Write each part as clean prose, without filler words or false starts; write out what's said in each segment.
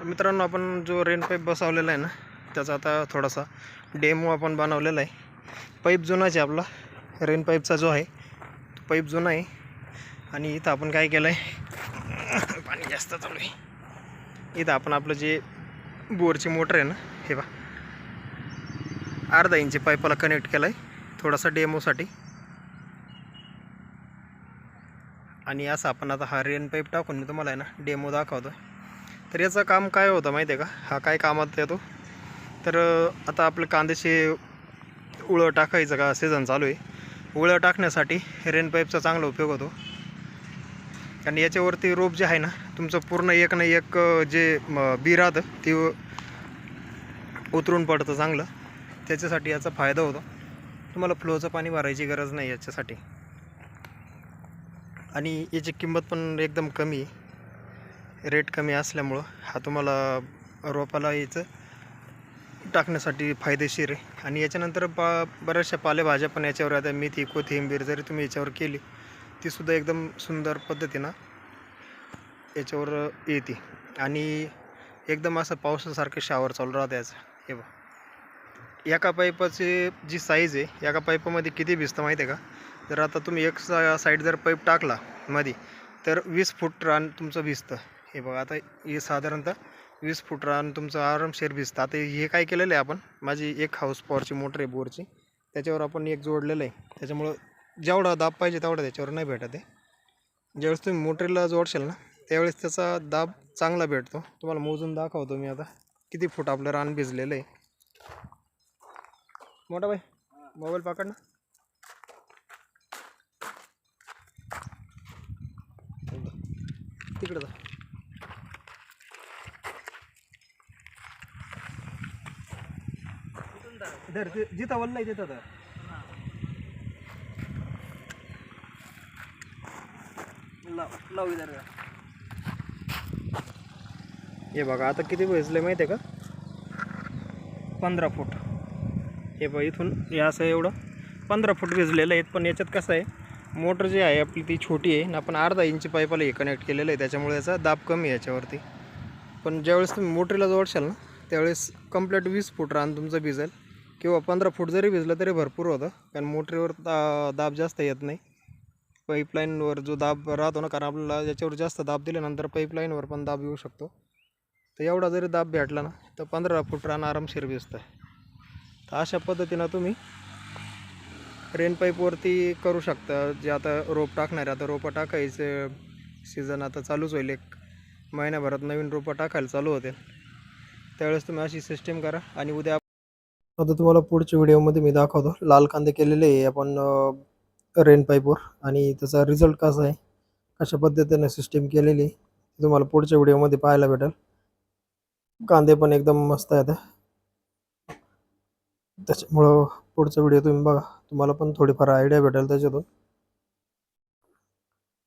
मित्रांनो, आपण जो रेन पाईप बसवलेला आहे ना, त्याचा आता थोडासा डेमो आपण बनवलेला आहे. पाईप जुनाच आहे आपला. रेन पाईपचा जो आहे तो पाईप जुना आहे. आणि इथं आपण काय केलं आहे, पाणी जास्त चालू आहे. इथं आपण आपलं जे बोरची मोटर आहे ना, हे बघा, अर्धा इंची पाईपाला कनेक्ट केलं आहे थोडासा डेमोसाठी. आणि असं आपण आता हा रेन पाईप टाकून मी तुम्हाला आहे ना डेमो दाखवतो. तर याचं काम काय होतं माहिती आहे का, हा काय कामात येतो. तर आता आपलं कांद्याचे उळं टाकायचं का सीझन चालू आहे. उळं टाकण्यासाठी रेन पाईपचा चांगला उपयोग होतो. आणि याच्यावरती रोप जे आहे ना तुमचं पूर्ण एक ना एक जे बी राहतं ते उतरून पडतं चांगलं. त्याच्यासाठी याचा फायदा होतो. तुम्हाला फ्लोचं पाणी भरायची गरज नाही याच्यासाठी. आणि याची किंमत पण एकदम कमी आहे. रेट कमी असल्यामुळं हा तुम्हाला रोपाला याचं टाकण्यासाठी फायदेशीर आहे. आणि याच्यानंतर बऱ्याचशा पालेभाज्या पण याच्यावर आता मेथी, कोथिंबीर जरी तुम्ही याच्यावर केली तीसुद्धा एकदम सुंदर पद्धतीनं याच्यावर येते. आणि एकदम असं पावसासारखं शावर चालू राहतं याचं. हे बघ, एका पाईपाची जी साईज आहे, एका पाईपामध्ये किती भिजतं माहिती आहे का. जर आता तुम्ही एक साईड जर पाईप टाकला मध्ये तर 20 फूट रान तुमचं भिजतं. हे बघा, आता हे साधारणतः 20 फूट रान तुमचं आरामशीर भिजतं. आता हे काय केलेलं आहे आपण, माझी एक हाऊस पॉवरची मोटर आहे बोरची, त्याच्यावर आपण एक जोडलेलं आहे. त्याच्यामुळं जेवढा दाब पाहिजे तेवढा त्याच्यावर नाही भेटत आहे. ज्यावेळेस तुम्ही मोटरीला जोडशाल ना त्यावेळेस त्याचा दाब चांगला भेटतो. तुम्हाला मोजून दाखवतो मी आता किती फूट आपलं रान भिजलेलं आहे. मोठा भाई मोबाईल पकड ना. तिकडं जा. धर जिथं वल्लं आहे तिथं धर. लाव इधर. हे बघा आता किती भिजले माहिती आहे का, 15 फूट. हे बघा इथून हे असं एवढं 15 फूट भिजलेलं आहेत. पण याच्यात कसं आहे, मोटर जी आहे आपली ती छोटी आहे आणि आपण अर्धा इंची पाईपाला हे कनेक्ट केलेलं आहे, त्याच्यामुळे याचा दाब कमी आहे याच्यावरती. पण ज्यावेळेस तुम्ही मोटरीला जोडशाल ना त्यावेळेस कंप्लीट 20 फूट रान तुमचं भिजेल. किंवा 15 फूट जरी भिजलं तरी भरपूर होतं, कारण मोटरीवर दाब जास्त येत नाही. पाईपलाईनवर जो दाब राहतो ना, कारण आपल्याला याच्यावर जास्त दाब दिल्यानंतर पाईपलाईनवर पण दाब येऊ शकतो. तर एवढा जरी दाब भेटला ना तर 15 फूट रान आरामशीर भिजतं. तर अशा पद्धतीनं तुम्ही रेन पाईपवरती करू शकता. जे आता रोप टाकणार आहे, आता रोपं टाकायचं सीझन आता चालूच होईल. एक महिन्याभरात नवीन रोपं टाकायला चालू होते. त्यावेळेस तुम्ही अशी सिस्टीम करा. आणि उद्या आता तुम्हाला पुढच्या व्हिडिओमध्ये मी दाखवतो लाल कांदे केलेले आहे आपण रेन पाईपवर, आणि त्याचा रिझल्ट कसा आहे, कशा पद्धतीने सिस्टीम केलेली आहे तुम्हाला पुढच्या व्हिडिओमध्ये पाहायला भेटेल. कांदे पण एकदम मस्त आहेत. त्याच्यामुळं पुढचा व्हिडिओ तुम्ही बघा, तुम्हाला पण थोडीफार आयडिया भेटेल त्याच्यातून.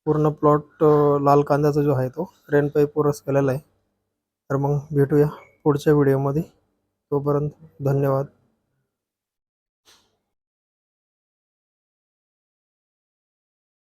पूर्ण प्लॉट लाल कांद्याचा जो आहे तो रेन पाईपवरच केलेला आहे. तर मग भेटूया पुढच्या व्हिडिओमध्ये. तोपर्यंत धन्यवाद.